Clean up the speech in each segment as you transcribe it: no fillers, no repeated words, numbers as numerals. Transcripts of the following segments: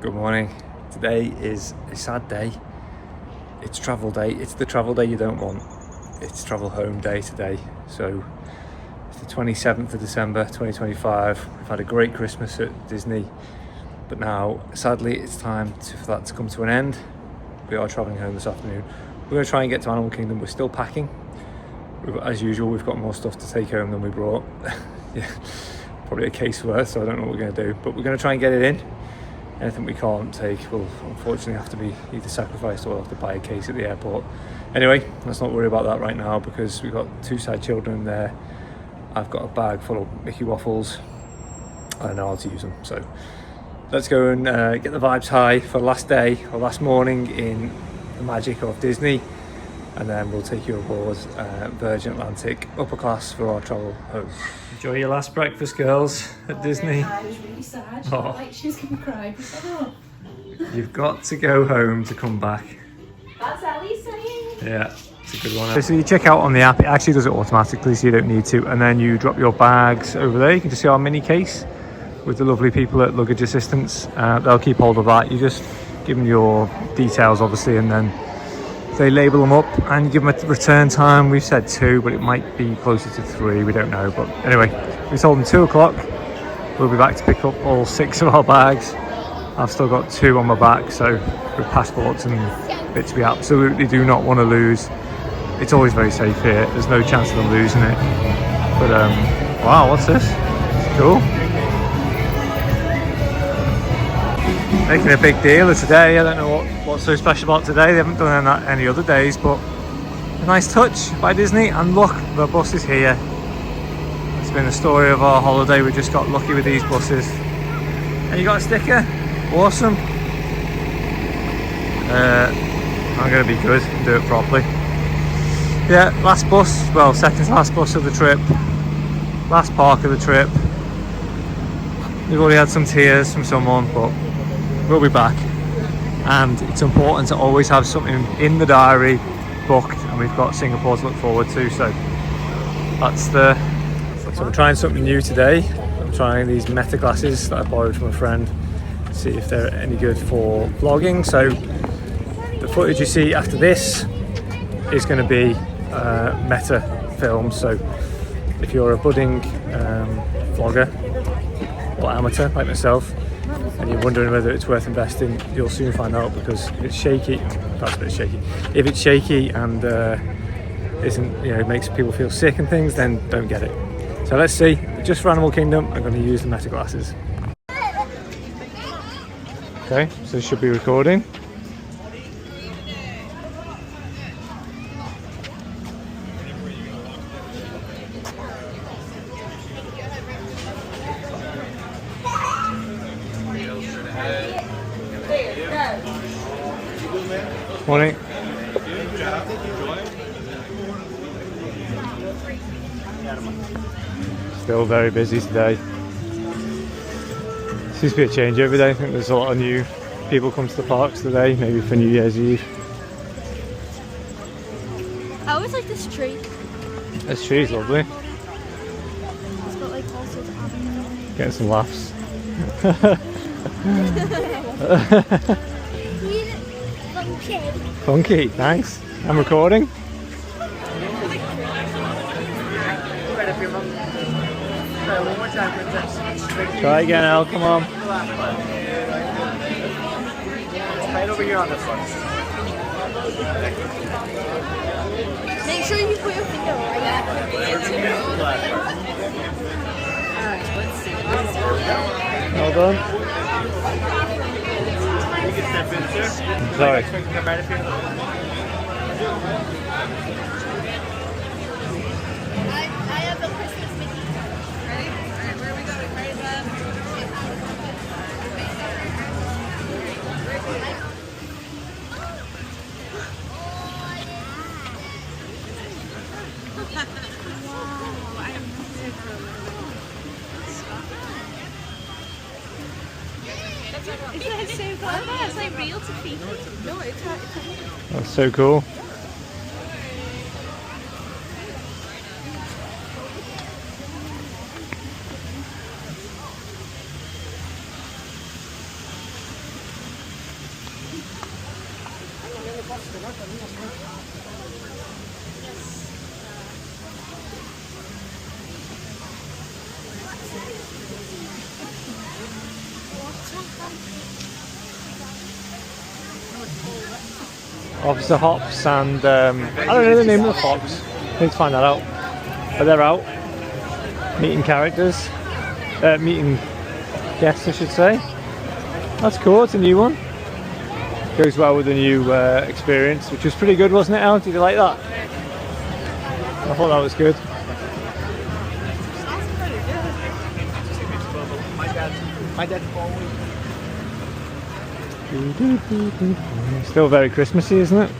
Good morning. Today is a sad day. It's travel day. It's the travel day you don't want. It's travel home day today. So it's the 27th of December 2025. We've had a great Christmas at Disney, but now sadly it's time for that to come to an end. We are travelling home this afternoon. We're going to try and get to Animal Kingdom. We're still packing. As usual, we've got more stuff to take home than we brought. Yeah, probably a case worth, so I don't know what we're going to do, but we're going to try and get it in. Anything we can't take will unfortunately have to be either sacrificed or we'll have to buy a case at the airport. Anyway, let's not worry about that right now because we've got two sad children in there. I've got a bag full of Mickey waffles. I know how to use them, so let's go and get the vibes high for the last day or last morning in the magic of Disney, and then we'll take you aboard Virgin Atlantic upper class for our travel home. Enjoy your last breakfast, girls, at Disney. I was really sad. She felt like she was going to cry. You've got to go home to come back. That's Ellie's saying. Yeah, it's a good one. So you check out on the app, it actually does it automatically, so you don't need to, and then you drop your bags over there. You can just see our mini case with the lovely people at Luggage Assistance. They'll keep hold of that. You just give them your details, obviously, and then they label them up and give them a return time. We've said 2, but it might be closer to 3, we don't know. But anyway, we told them 2 o'clock. We'll be back to pick up all 6 of our bags. I've still got 2 on my back, so with passports and bits we absolutely do not want to lose. It's always very safe here. There's no chance of them losing it. But wow, what's this? It's cool. Making a big deal of today. I don't know what's so special about today. They haven't done that any other days, but a nice touch by Disney. And look, the bus is here. It's been the story of our holiday. We just got lucky with these buses. And you got a sticker? Awesome. I'm going to be good and do it properly. Yeah, last bus, well, second to last bus of the trip. Last park of the trip. We've already had some tears from someone, but we'll be back. And it's important to always have something in the diary booked, and we've got Singapore to look forward to, so that's the... So I'm trying something new today. I'm trying these Meta glasses that I borrowed from a friend, see if they're any good for vlogging. So the footage you see after this is going to be Meta film, so if you're a budding vlogger or amateur like myself and you're wondering whether it's worth investing, you'll soon find out, because it's shaky. That's a bit shaky. If it's shaky and isn't, it makes people feel sick and things, then don't get it. So let's see. Just for Animal Kingdom, I'm going to use the Meta glasses. Okay, so this should be recording. Morning. Still very busy today. Seems to be a change every day. I think there's a lot of new people come to the parks today, maybe for New Year's Eve. I always like this tree. This tree's lovely. It's got like all sorts of avenues. Getting some laughs. Funky, thanks. I'm recording. Try again, Al, come on. Right over here on this one. Make sure you put your finger right Well done. Sorry. I have a Christmas Mickey. Ready? Alright, where are we going? Right then. Isn't that so clever? It's like real to people. No, it's That's so cool. Officer Hops and I don't know the name of the fox. Need to find that out. But they're out meeting characters, meeting guests, I should say. That's cool. It's a new one. Goes well with the new experience, which was pretty good, wasn't it, Al? Did you like that? I thought that was good. My dad always. Still very Christmassy, isn't it?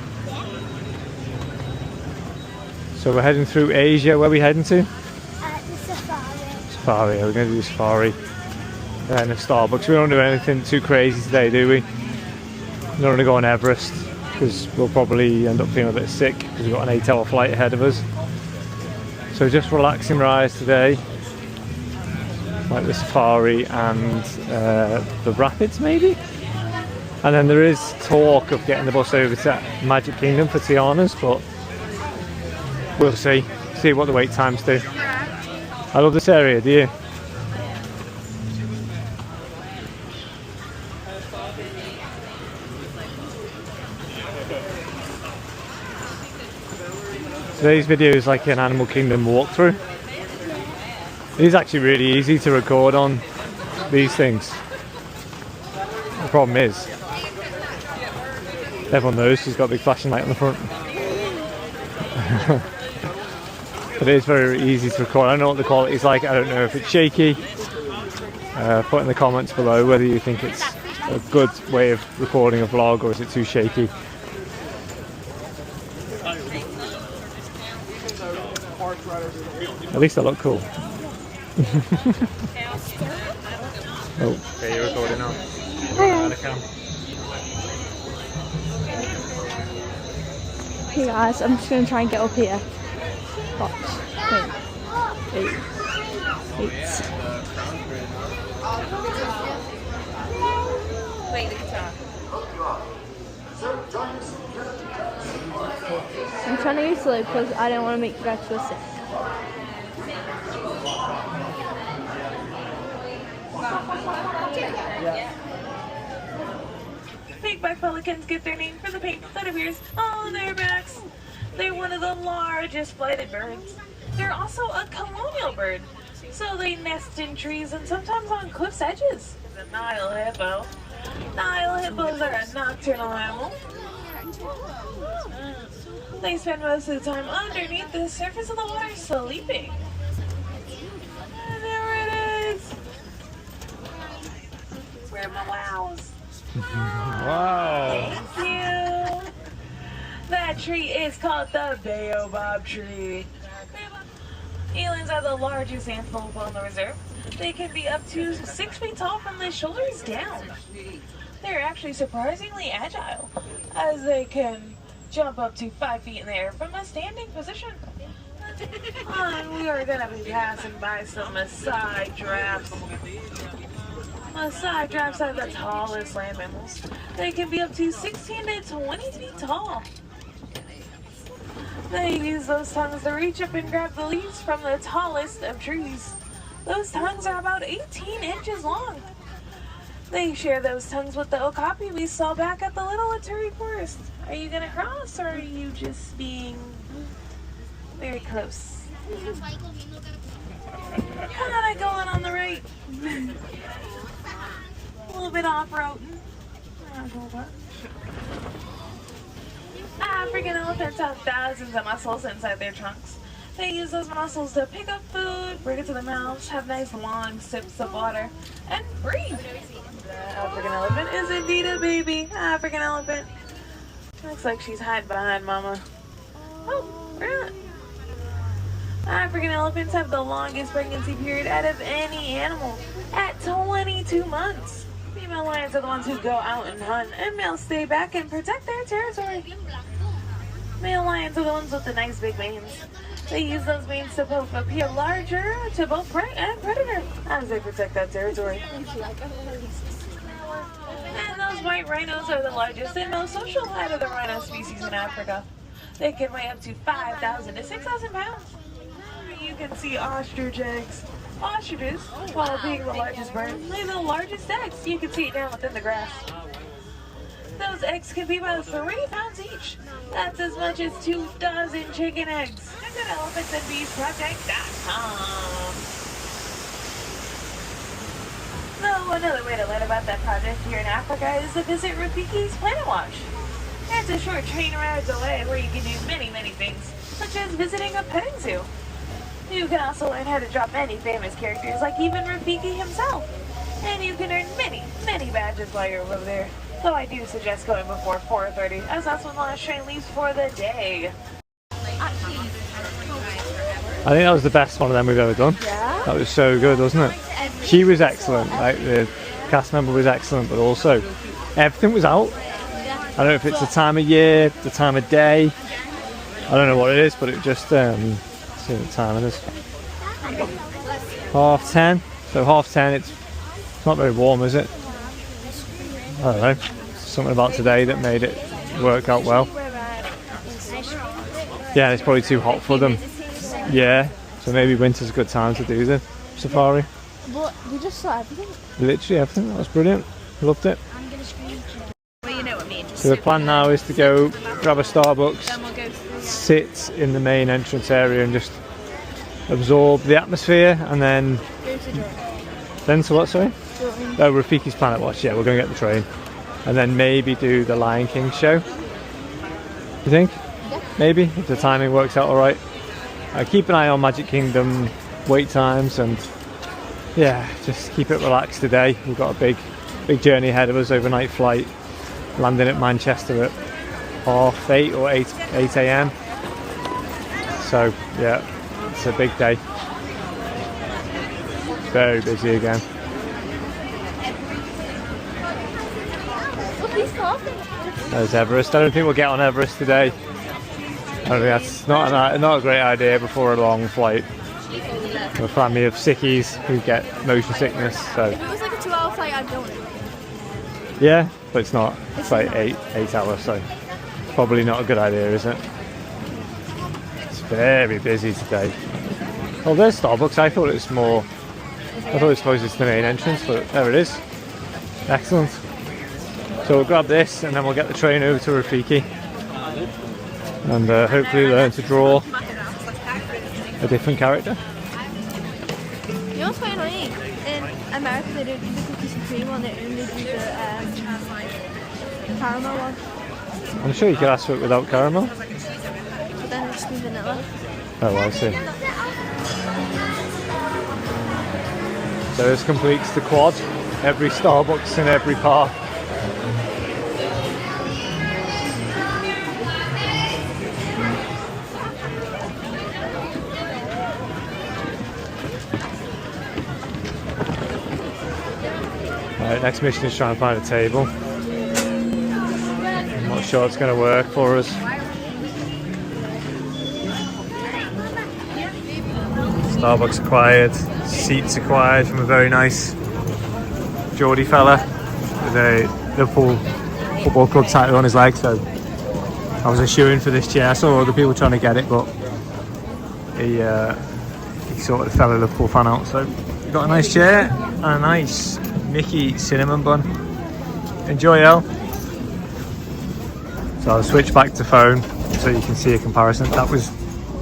So we're heading through Asia. Where are we heading to? The safari. Safari. We're going to do safari. And a Starbucks. We don't do anything too crazy today, do we? We're not going to go on Everest because we'll probably end up feeling a bit sick because we've got an 8-hour flight ahead of us. So just relaxing rides today, like the safari and the rapids maybe. And then there is talk of getting the bus over to Magic Kingdom for Tiana's, but we'll see what the wait times do. I love this area, do you? Today's video is like an Animal Kingdom walkthrough. It is actually really easy to record on these things. The problem is, everyone knows she's got a big flashing light on the front. But it is very easy to record. I don't know what the quality is like. I don't know if it's shaky. Put in the comments below whether you think it's a good way of recording a vlog or is it too shaky. At least I look cool. Oh, okay, you're recording now. Hey guys, I'm just going to try and get up here. Watch. Wait. Play the guitar. I'm trying to go slow because I don't want to make you guys feel sick. Pink-backed pelicans get their name from the paint that appears on their backs. They're one of the largest flighted birds. They're also a colonial bird, so they nest in trees and sometimes on cliff's edges. The Nile hippo. Nile hippos are a nocturnal animal. They spend most of the time underneath the surface of the water sleeping. And there it is. Where are my wows? Wow. Thank you. That tree is called the baobab tree. Elands are the largest antelope on the reserve. They can be up to 6 feet tall from the shoulders down. They're actually surprisingly agile, as they can jump up to 5 feet in the air from a standing position. And we are going to be passing by some Maasai giraffes. Maasai giraffes are the tallest land mammals. They can be up to 16 to 20 feet tall. They use those tongues to reach up and grab the leaves from the tallest of trees. Those tongues are about 18 inches long. They share those tongues with the okapi we saw back at the Little Aturi Forest. Are you gonna cross or are you just being very close? Kinda going on the right. A little bit off-roading. African elephants have thousands of muscles inside their trunks. They use those muscles to pick up food, bring it to their mouths, have nice long sips of water, and breathe. The African elephant is indeed a baby African elephant. Looks like she's hiding behind Mama. Oh, where at? African elephants have the longest pregnancy period out of any animal, at 22 months. Female lions are the ones who go out and hunt, and males stay back and protect their territory. Male lions are the ones with the nice big manes. They use those manes to both appear larger to both prey and predator as they protect that territory. And those white white rhinos are the largest and most social out of the rhino species in Africa. They can weigh up to 5,000 to 6,000 pounds. You can see ostrich eggs. Ostriches, while being the largest bird, lay the largest eggs. You can see it down within the grass. Those eggs can be about 3 pounds each. That's as much as 2 dozen chicken eggs. Visit elephantandbeesproject.com. So another way to learn about that project here in Africa is to visit Rafiki's Planet Watch. It's a short train ride away where you can do many things, such as visiting a petting zoo. You can also learn how to drop many famous characters like even Rafiki himself. And you can earn many badges while you're over there. Though I do suggest going before 4:30 as that's when the last train leaves for the day. I think that was the best one of them we've ever done. Yeah. That was so good, wasn't it? She was excellent, like the cast member was excellent, but also everything was out. I don't know if it's the time of year, the time of day. I don't know what it is, but it just see what time it is. 10:30. So 10:30. It's not very warm, is it? I don't know. Something about today that made it work out well. Yeah, it's probably too hot for them. Yeah, so maybe winter's a good time to do the safari. But we just saw everything. Literally everything. That was brilliant. Loved it. Well, you know what I mean. So the plan now is to go grab a Starbucks, sit in the main entrance area and just absorb the atmosphere, and then to what, sorry? Oh, Rafiki's Planet Watch. Yeah, we're going to get the train, and then maybe do the Lion King show. You think? Yeah. Maybe if the timing works out all right. Keep an eye on Magic Kingdom wait times, and yeah, just keep it relaxed today. We've got a big journey ahead of us, overnight flight, landing at Manchester at 8:30 or 8 a.m. So yeah, it's a big day. Very busy again. Look, he's talking. There's Everest. I don't think we'll get on Everest today. I don't think that's not a great idea before a long flight. We're a family of sickies who get motion sickness, so If it was like a 2-hour flight, I'd go on it. yeah, but it's not. It's like 8 hours, so probably not a good idea, is it? It's very busy today. Oh, there's Starbucks. I thought it was closest to the main entrance, but there it is. Excellent. So we'll grab this and then we'll get the train over to Rafiki and hopefully learn to draw a different character. You know what's quite annoying? In America, they don't do the cookies and cream one, they only do the caramel one. I'm sure you could ask for it without caramel. But then it's just vanilla. Oh, I see. So this completes the quad. Every Starbucks in every park. Right, next mission is trying to find a table. I'm not sure it's going to work for us. Starbucks acquired, seats acquired from a very nice Geordie fella with a Liverpool Football Club tattoo on his leg, so I was a shoo-in for this chair. I saw other people trying to get it, but he sort of fell a Liverpool fan out, so we got a nice chair and a nice Mickey cinnamon bun. Enjoy, El. So I'll switch back to phone so you can see a comparison. That was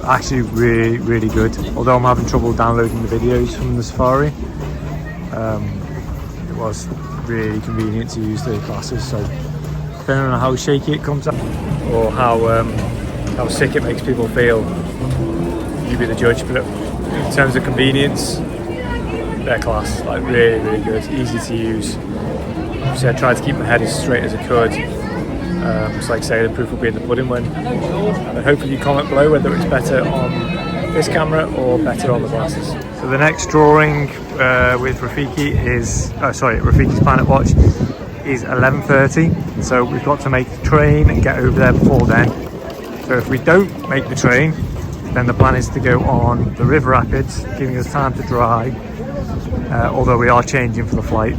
actually really good, although I'm having trouble downloading the videos from the Safari. It was really convenient to use the glasses, so depending on how shaky it comes out or how sick it makes people feel, you be the judge. But in terms of convenience, they're class, like really good, easy to use. Obviously I tried to keep my head as straight as I could. It's like say the proof will be in the pudding when, and hopefully you comment below whether it's better on this camera or better on the glasses. So the next drawing with Rafiki is, Rafiki's Planet Watch is 11:30. So we've got to make the train and get over there before then. So if we don't make the train, then the plan is to go on the river rapids, giving us time to dry, although we are changing for the flight,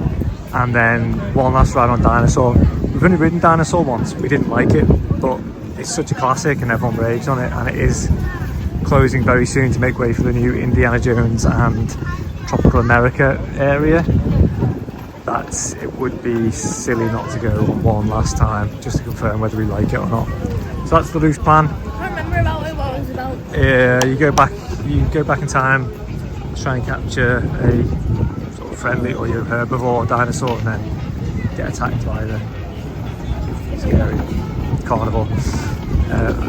and then one last ride on Dinosaur. We've only ridden Dinosaur once. We didn't like it, but it's such a classic and everyone raves on it, and it is closing very soon to make way for the new Indiana Jones and Tropical America area. That it would be silly not to go on one last time just to confirm whether we like it or not. So that's the loose plan. I can't remember about it, what it was about. Yeah, you go back in time, try and capture a sort of friendly or your herbivore dinosaur, and then get attacked by the scary carnival.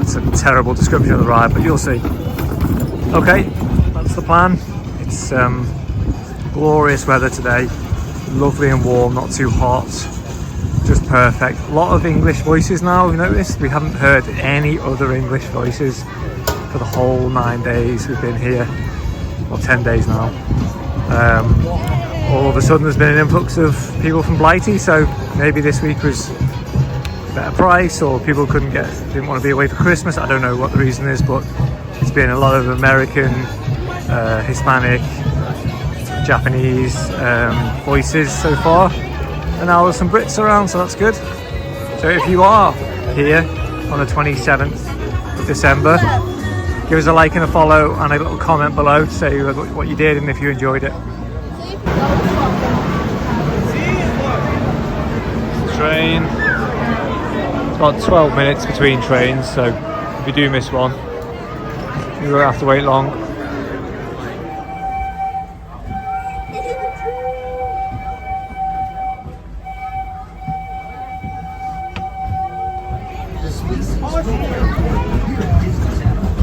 It's a terrible description of the ride, but you'll see. Okay, that's the plan. It's glorious weather today, lovely and warm, not too hot, just perfect. A lot of English voices now, we've noticed. We haven't heard any other English voices for the whole 9 days we've been here, or 10 days now. All of a sudden there's been an influx of people from Blighty, so maybe this week was a better price, or people didn't want to be away for Christmas. I don't know what the reason is, but it's been a lot of American, Hispanic, Japanese voices so far, and now there's some Brits around, so that's good. So if you are here on the 27th of December, give us a like and a follow and a little comment below to say what you did and if you enjoyed it. Train. It's about 12 minutes between trains, so if you do miss one, you won't have to wait long.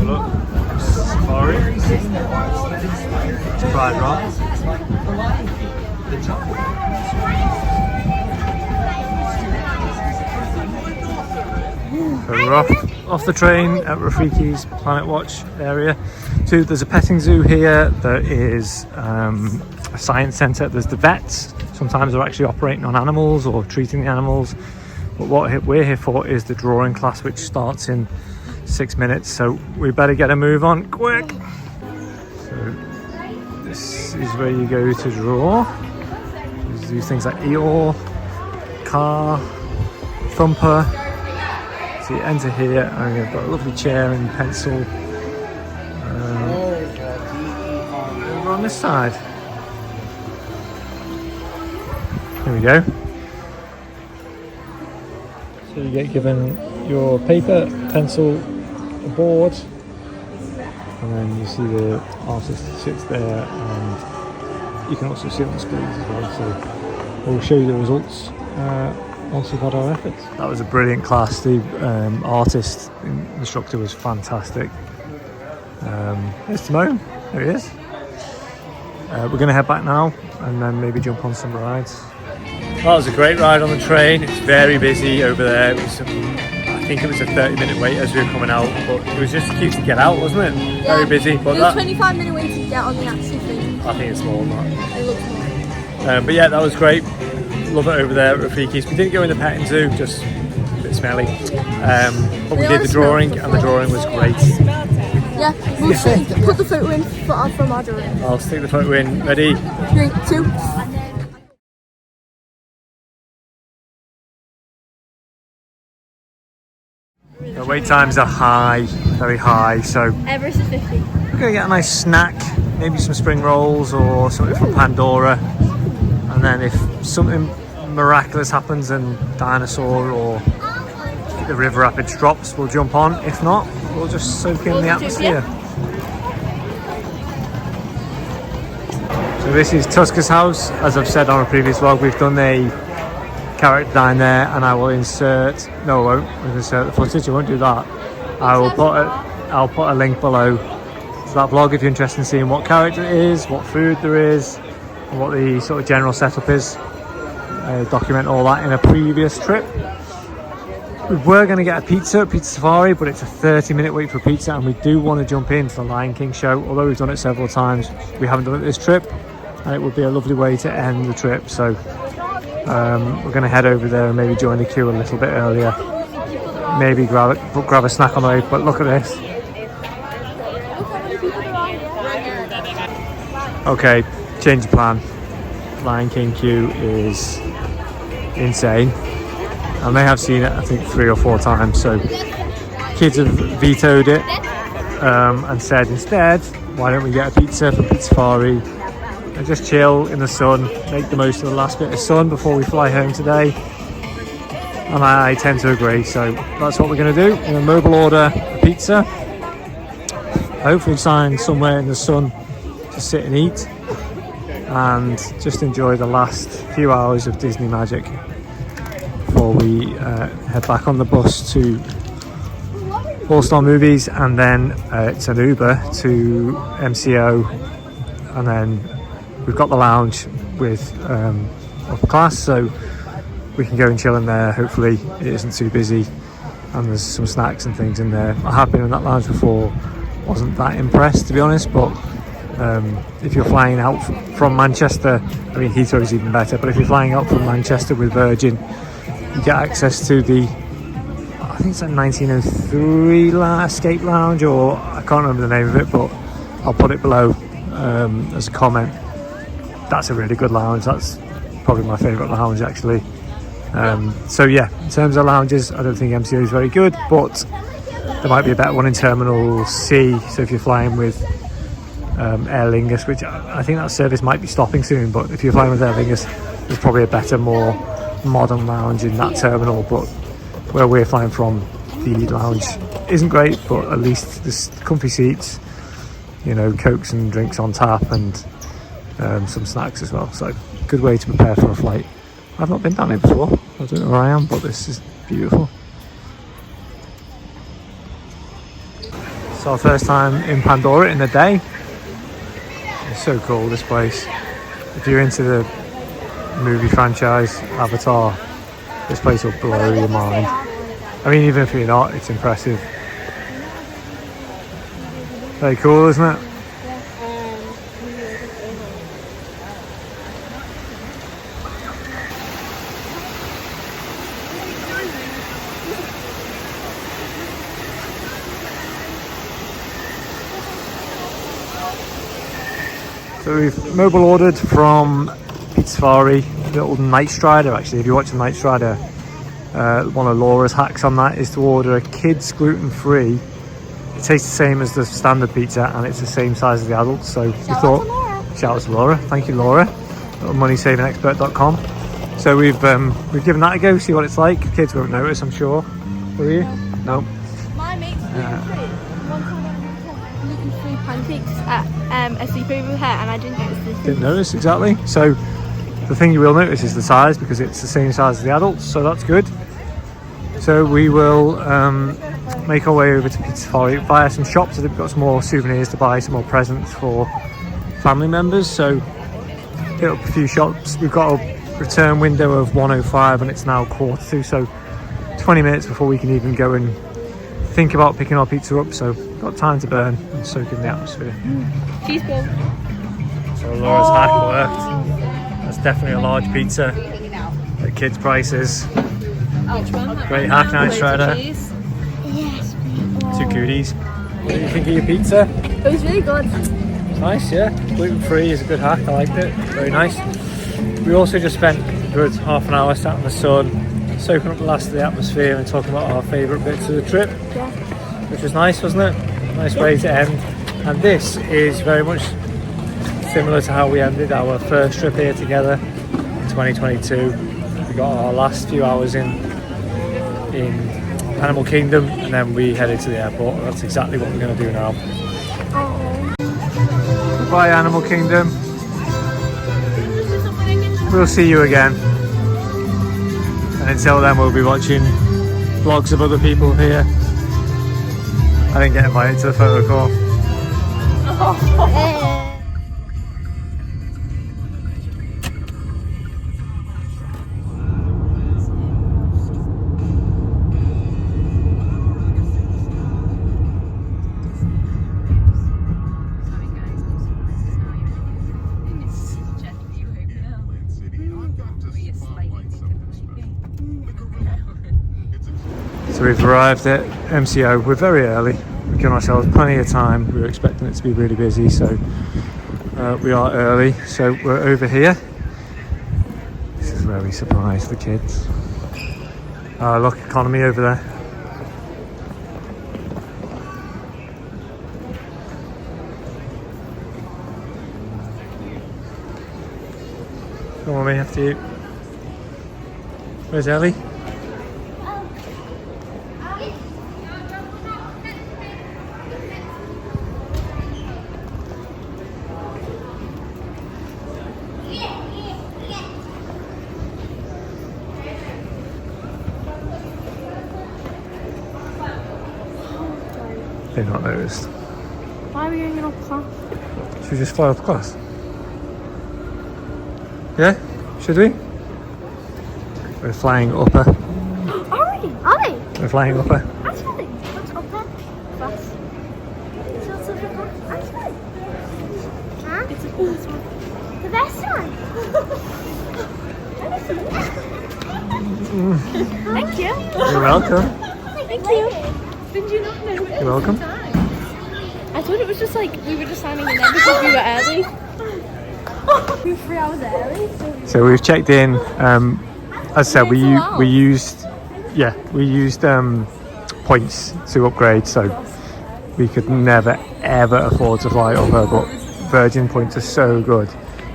Look, safari. Pride Rock. So we're off the train at Rafiki's Planet Watch area. So there's a petting zoo here, there is a science centre, there's the vets. Sometimes they're actually operating on animals or treating the animals. But what we're here for is the drawing class, which starts in 6 minutes. So we better get a move on quick. So this is where you go to draw. You do things like Eeyore, car, thumper. So you enter here and you've got a lovely chair and pencil. Over on this side. Here we go. So you get given your paper, pencil, a board, and then you see the artist sits there, and you can also see it on the screens as well. So we'll show you the results once we've had our efforts. That was a brilliant class. The artist instructor was fantastic. There's Timon, there he is. We're going to head back now and then maybe jump on some rides. That was a great ride on the train. It's very busy over there. It was, I think it was a 30-minute wait as we were coming out, but it was just cute to get out, wasn't it? Yeah, very busy. But it was 25-minute wait to get on the actual thing. I think it's more than that. It looks more. But yeah, that was great. Love it over there at Rafiki's. We didn't go in the petting zoo, just a bit smelly. But we did the drawing, and the drawing was great. Yeah, we'll see. Put the photo in from our drawing. I'll stick the photo in. Ready? 3, 2. The wait times are high, very high, so Everest is 50. we're gonna get a nice snack, maybe some spring rolls or something from Pandora, and then if something miraculous happens and dinosaur or the river rapids drops, we'll jump on. If not, we'll just soak in the atmosphere. So this is Tuska's house. As I've said on a previous vlog, we've done a character design there, and I will insert, no I won't insert the footage, I won't do that. I'll put a link below to that vlog if you're interested in seeing what character it is, what food there is, and what the sort of general setup is. Document all that in a previous trip. We were going to get a pizza safari, but it's a 30-minute wait for pizza, and we do want to jump into the Lion King show. Although we've done it several times, we haven't done it this trip, and it would be a lovely way to end the trip. So we're going to head over there and maybe join the queue a little bit earlier. Maybe grab a snack on the way. But look at this. Okay, change of plan. Lion King queue is insane. and they have seen it I think 3 or 4 times, so kids have vetoed it and said instead, why don't we get a pizza from Pizzafari and just chill in the sun, make the most of the last bit of sun before we fly home today. And I tend to agree, so that's what we're going to do. We're going to mobile order a pizza, hopefully find somewhere in the sun to sit and eat, and just enjoy the last few hours of Disney magic before we head back on the bus to All Star Movies, and then it's an Uber to MCO, and then we've got the lounge with upper class, so we can go and chill in there. Hopefully it isn't too busy and there's some snacks and things in there. I have been in that lounge before, wasn't that impressed to be honest, but if you're flying out from Manchester, I mean Heathrow is even better, but if you're flying out from Manchester with Virgin, you get access to the, I think it's a 1903 escape lounge, or I can't remember the name of it, but I'll put it below as a comment. That's a really good lounge. That's probably my favourite lounge actually. So yeah, in terms of lounges, I don't think MCO is very good, but there might be a better one in Terminal C. So if you're flying with Aer Lingus, which I think that service might be stopping soon, but if you're flying with Aer Lingus, there's probably a better, more modern lounge in that terminal. But where we're flying from, the lounge isn't great, but at least there's comfy seats, you know, cokes and drinks on tap, and some snacks as well. So good way to prepare for a flight. I've not been down here before, I don't know where I am, but this is beautiful. It's our first time in Pandora in the day. It's so cool, this place. If you're into the movie franchise Avatar, this place will blow your mind. I mean, even if you're not, it's impressive. Very cool, isn't it? So we've mobile ordered from Pizzafari, little Night Strider. Actually, if you watch the Night Strider, one of Laura's hacks on that is to order a kids gluten-free. It tastes the same as the standard pizza and it's the same size as the adults. So we thought, shout out to Laura. Thank you, Laura. MoneySavingExpert.com. So we've given that a go, see what it's like. Kids won't notice, I'm sure. Will you? No. My mate's gluten-free pancakes at a sleepover with her, and I didn't notice this. Didn't notice, exactly. So the thing you will notice is the size, because it's the same size as the adults, so that's good. So we will make our way over to Pizzafari via some shops. So they've got some more souvenirs to buy, some more presents for family members. So hit up a few shops. We've got a return window of 1:05 and it's now 1:45, so 20 minutes before we can even go and think about picking our pizza up. So got time to burn and soak in the atmosphere. Cheese ball. So Laura's hack worked. That's definitely a large pizza at kids' prices. Great hack, Night Strider. Yes. 2 cooties. What did you think of your pizza? It was really good. It's nice, yeah. Gluten-free is a good hack. I liked it. Very nice. We also just spent a good half an hour sat in the sun, soaking up the last of the atmosphere and talking about our favourite bits of the trip. Yeah. Which was nice, wasn't it? Nice way to end. And this is very much similar to how we ended our first trip here together in 2022. We got our last few hours in Animal Kingdom and then we headed to the airport. That's exactly what we're going to do now. Goodbye, Animal Kingdom. We'll see you again. And until then, we'll be watching vlogs of other people here. I didn't get invited to the photo call. So we've arrived at MCO. We're very early. We've given ourselves plenty of time. We were expecting it to be really busy, so we are early. So we're over here. This is where we surprise the kids. Oh, look, economy over there. Come on, me after you. Where's Ellie? They've not noticed. Why are we going in up class? Should we just fly up class? Yeah? Should we? We're flying upper. Are we? Are they? We're flying upper. Actually, what's upper class? It's what's upper class. Actually. Huh? It's the coolest one. The best one. Thank you. You're welcome. Thank you. Did you not know it? You're welcome. I thought it was just like we were just signing in there because we were early. We were 3 hours early. So we've checked in. As I said, we used points to upgrade, so we could never ever afford to fly over. But Virgin points are so good.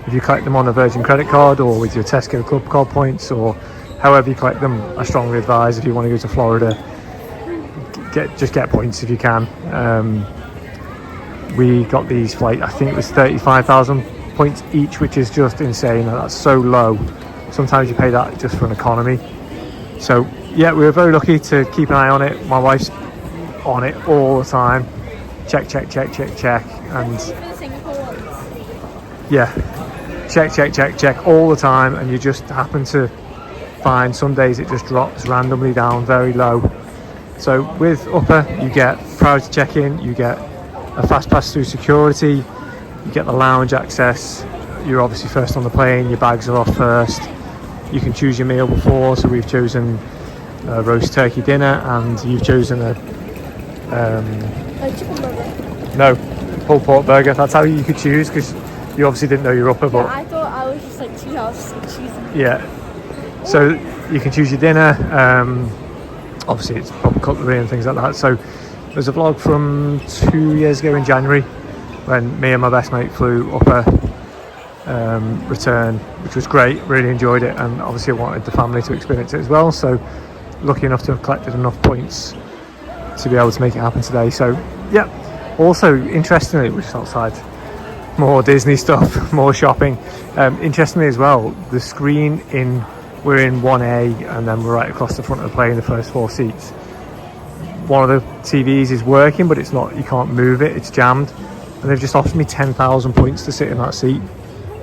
If you collect them on a Virgin credit card or with your Tesco Club Card points, or however you collect them, I strongly advise if you want to go to Florida, just get points if you can. We got these flights, I think it was 35,000 points each, which is just insane. That's so low. Sometimes you pay that just for an economy. So yeah, we were very lucky to keep an eye on it. My wife's on it all the time. Check, and yeah, check all the time, and you just happen to find some days it just drops randomly down very low. So with upper, you get priority check-in, you get a fast pass through security, you get the lounge access, you're obviously first on the plane, your bags are off first, you can choose your meal before, so we've chosen a roast turkey dinner, and you've chosen a chicken burger. no, pulled pork burger. That's how you could choose, because you obviously didn't know your upper, but Yeah, I thought I was just like 2 hours choosing. yeah, so you can choose your dinner. Obviously it's proper cutlery and things like that. So there's a vlog from 2 years ago in January when me and my best mate flew up a return, which was great, really enjoyed it, and obviously I wanted the family to experience it as well, so lucky enough to have collected enough points to be able to make it happen today. So yeah, also interestingly, which is outside, more Disney stuff, more shopping. Interestingly as well, the screen we're in 1A, and then we're right across the front of the plane, the first 4 seats. One of the TVs is working, but it's not, you can't move it, it's jammed, and they've just offered me 10,000 points to sit in that seat.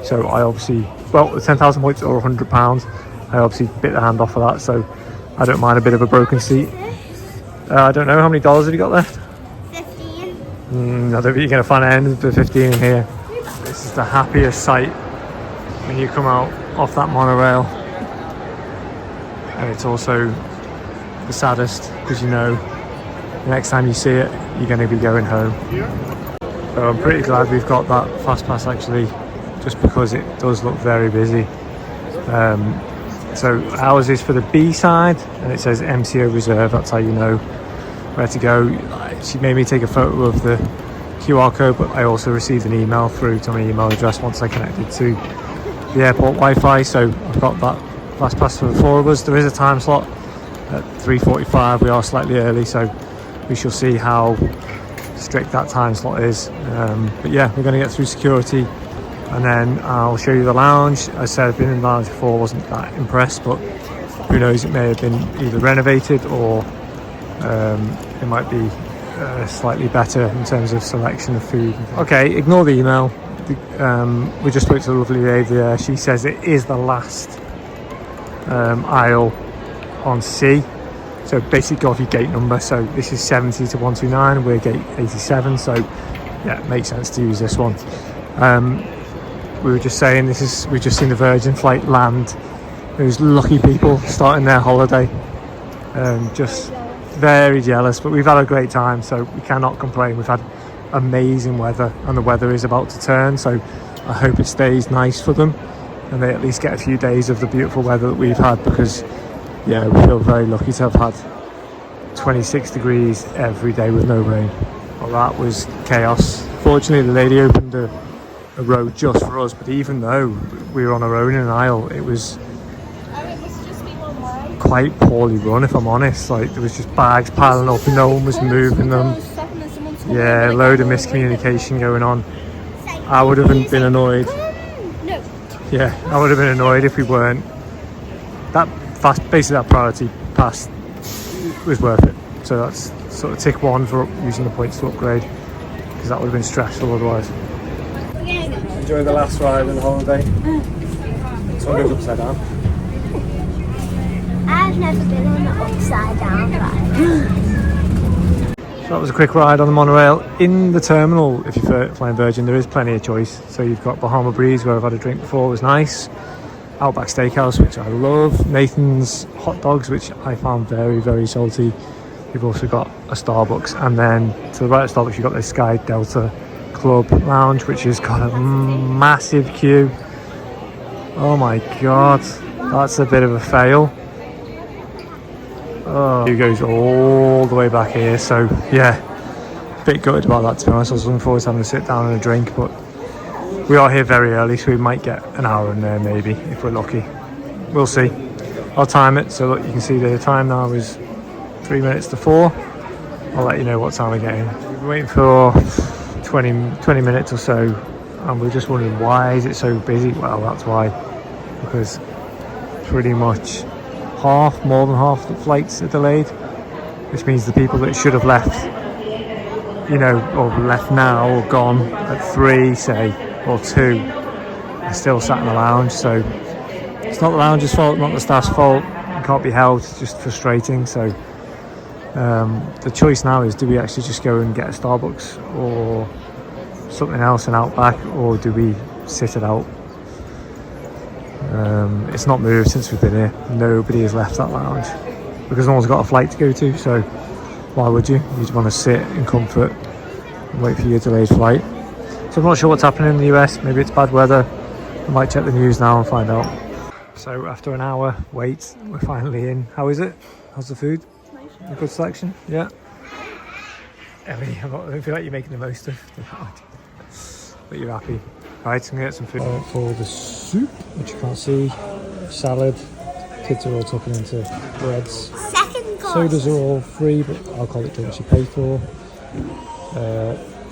So I obviously, well, the 10,000 points are £100. I obviously bit the hand off of that, so I don't mind a bit of a broken seat. I don't know, how many dollars have you got left? 15. I don't think you're going to find any of the 15 in here. This is the happiest sight when you come out off that monorail. And it's also the saddest, because you know the next time you see it, you're going to be going home. So I'm pretty glad we've got that fast pass, actually, just because it does look very busy. So ours is for the B side, and it says MCO reserve. That's how you know where to go. She made me take a photo of the QR code, but I also received an email through to my email address once I connected to the airport Wi-Fi. So I've got that fast pass for the 4 of us. There is a time slot at 3:45. We are slightly early, so we shall see how strict that time slot is. But yeah, we're going to get through security, and then I'll show you the lounge. I said I've been in the lounge before, wasn't that impressed, but who knows, it may have been either renovated or it might be slightly better in terms of selection of food. Okay, ignore the email. We just spoke to the lovely lady there. She says it is the last aisle on C, so basically go off your gate number. So this is 70 to 129, we're gate 87, so yeah, it makes sense to use this one. We were just saying, we've just seen the Virgin flight land. Those lucky people starting their holiday. Just very jealous, but we've had a great time, so we cannot complain. We've had amazing weather, and the weather is about to turn, so I hope it stays nice for them and they at least get a few days of the beautiful weather that we've had, because Yeah, we feel very lucky to have had 26 degrees every day with no rain. Well, that was chaos. Fortunately, the lady opened a road just for us, but even though we were on our own in an aisle, it was quite poorly run, if I'm honest. Like, there was just bags piling up, no one was moving them. Yeah, load of miscommunication going on. I would have been annoyed. Yeah, I would have been annoyed if we weren't. That fast, basically that priority pass was worth it. So that's sort of tick 1 for using the points to upgrade, because that would have been stressful otherwise. Enjoy the last ride on the holiday. This one goes upside down. I've never been on the upside down ride. So that was a quick ride on the monorail. In the terminal, if you're flying Virgin, there is plenty of choice. So you've got Bahama Breeze, where I've had a drink before, it was nice. Outback Steakhouse, which I love. Nathan's hot dogs, which I found very, very salty. You've also got a Starbucks, and then to the right of Starbucks you've got the Sky Delta Club Lounge, which has got a massive queue. Oh my god, that's a bit of a fail. Oh, it goes all the way back here, so yeah, a bit gutted about that, to be honest. I was looking forward to having a sit down and a drink, but we are here very early, so we might get an hour in there maybe, if we're lucky. We'll see. I'll time it, so look, you can see the time now is 3 minutes to 4. I'll let you know what time we're getting. We've been waiting for 20 minutes or so, and we're just wondering, why is it so busy? Well, that's why, because pretty much more than half the flights are delayed, which means the people that should have left, you know, or left now or gone at 3, say, or 2, are still sat in the lounge. So it's not the lounge's fault, not the staff's fault. It can't be held. It's just frustrating. So the choice now is, do we actually just go and get a Starbucks or something else in Outback, or do we sit it out? It's not moved since we've been here. Nobody has left that lounge because no one's got a flight to go to, so why would you? You just want to sit in comfort and wait for your delayed flight. So I'm not sure what's happening in the US. Maybe it's bad weather. I might check the news now and find out. So after an hour wait, we're finally in. How is it? How's the food? A good selection? Yeah. Emily, I don't feel like you're making the most of the ride, but you're happy. Right, so I'm gonna get some food. For the soup, which you can't see, salad. Kids are all tucking into breads. Second course. Sodas are all free, but alcoholic drinks you pay for.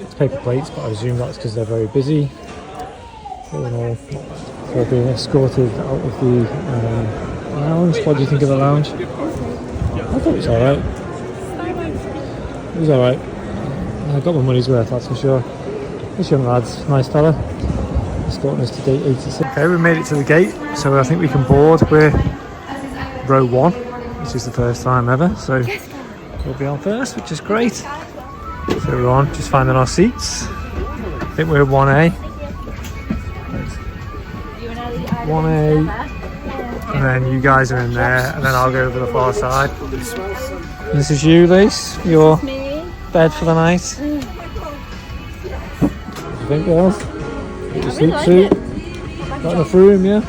It's paper plates, but I assume that's because they're very busy. All in all, we're being escorted out of the lounge. What do you think of the lounge? I thought it was alright. It was alright. I got my money's worth, that's for sure. This young lad's nice fella. Escorting us to gate 86. Okay, we made it to the gate, so I think we can board. We're row 1, which is the first time ever, so we'll be on first, which is great. So we're on, just finding our seats. I think we're 1A. 1A, and then you guys are in there, and then I'll go over the far side. This is you, Lise, your bed for the night. What do you think, girls? Your sleep suit? Got enough room, yeah?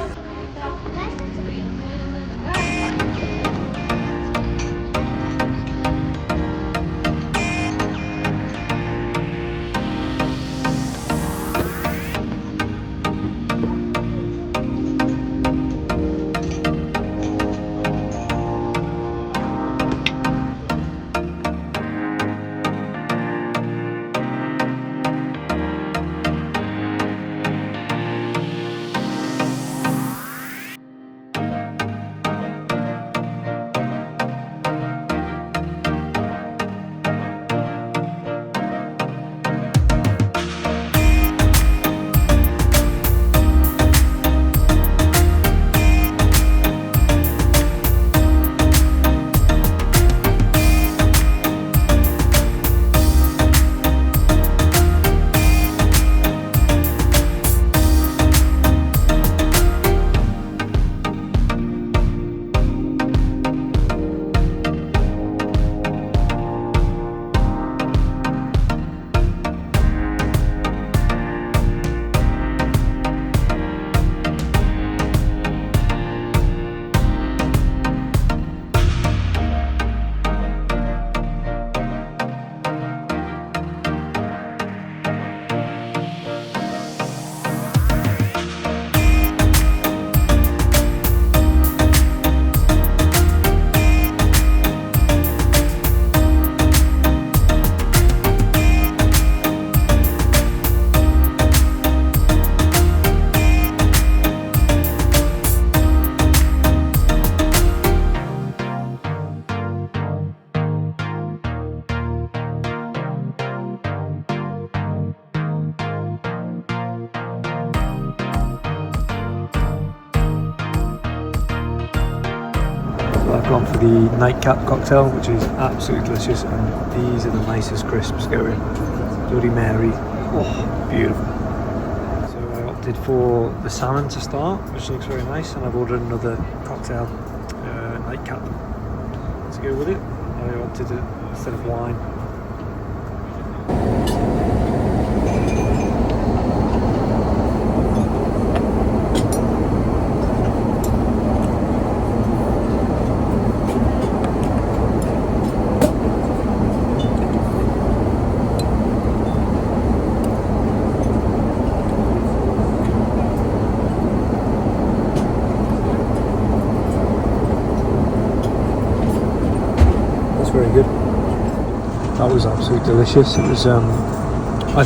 gone for the nightcap cocktail, which is absolutely delicious, and these are the nicest crisps going. Bloody Mary, oh, beautiful. So I opted for the salmon to start, which looks very nice, and I've ordered another cocktail nightcap to go with it. I opted it instead of wine. Very good. That was absolutely delicious. It was I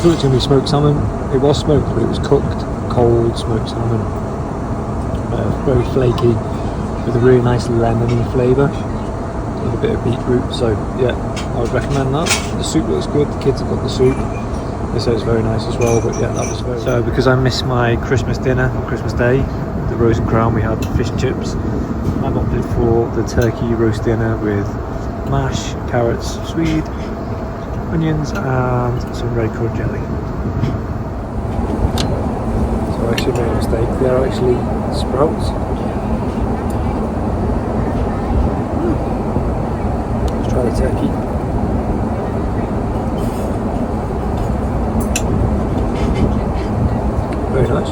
thought it was going to be smoked salmon. It was smoked, but it was cooked, cold smoked salmon. Very flaky, with a really nice lemony flavour, with a bit of beetroot. So yeah, I would recommend that. The soup looks good. The kids have got the soup. They say it's very nice as well. But yeah, that was very. So because I missed my Christmas dinner on Christmas Day, the Rose and Crown, we had fish and chips. I've opted for the turkey roast dinner with mash, carrots, swede, onions and some red currant jelly. So I actually made a mistake, they are actually sprouts. Let's try the turkey. Very nice.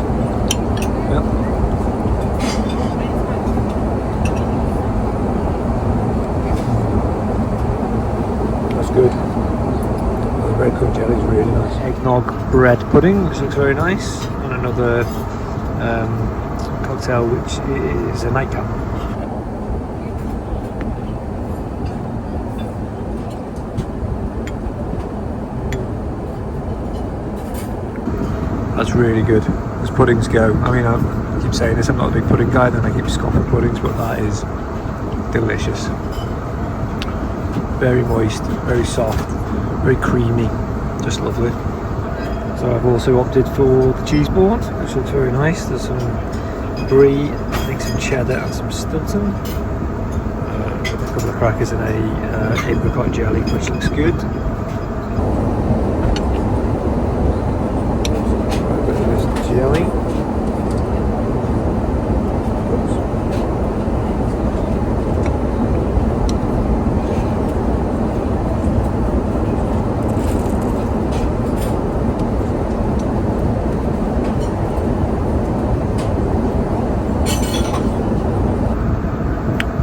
Yep. Good. The red currant jelly is really nice. Eggnog bread pudding, which looks very nice, and another cocktail which is a nightcap. That's really good. As puddings go. I mean, I keep saying this, I'm not a big pudding guy, then I keep scoffing puddings, but that is delicious. Very moist, very soft, very creamy, just lovely. So I've also opted for the cheese board, which looks very nice. There's some brie, I think some cheddar and some Stilton. A couple of crackers and a apricot jelly, which looks good. Right, a bit of this jelly.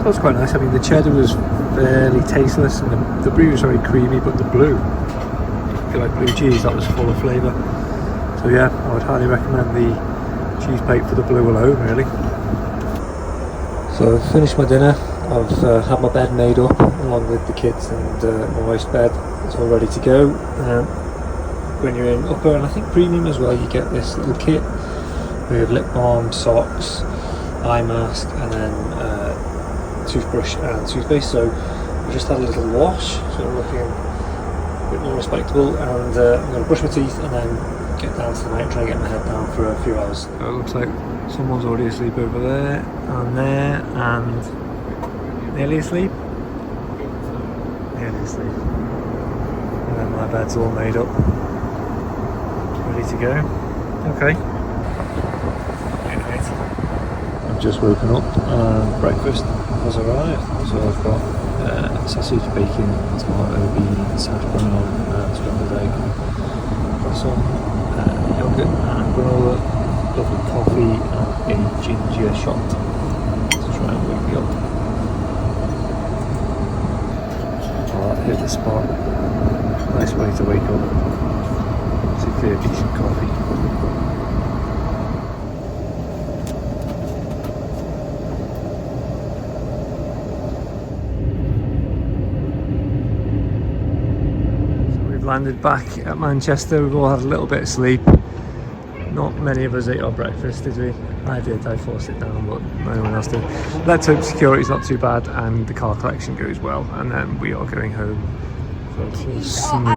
That was quite nice. I mean, the cheddar was fairly tasteless and the brie was very creamy, but the blue, if you like blue cheese, that was full of flavour. So yeah, I would highly recommend the cheese plate for the blue alone, really. So I've finished my dinner. I've had my bed made up along with the kids and my wife's bed. It's all ready to go. When you're in upper and I think premium as well, you get this little kit with lip balm, socks, eye mask, and then toothbrush and toothpaste. So we just had a little wash, so I'm looking a bit more respectable, and I'm going to brush my teeth and then get down to the night and try and get my head down for a few hours. So it looks like someone's already asleep over there and nearly asleep. Nearly asleep. And then my bed's all made up, ready to go. Okay. I've just woken up and breakfast has arrived. So I've got sausage, bacon, tomato, beans, hash brown, scrambled egg, got some yogurt and granola, lovely coffee and a ginger shot to try and wake me up. Oh, that hit the spot. Nice way to wake up. Particularly a decent coffee. Landed back at Manchester. We've all had a little bit of sleep. Not many of us ate our breakfast, did we? I did, I forced it down, but no one else did. Let's hope security's not too bad and the car collection goes well, and then we are going home for a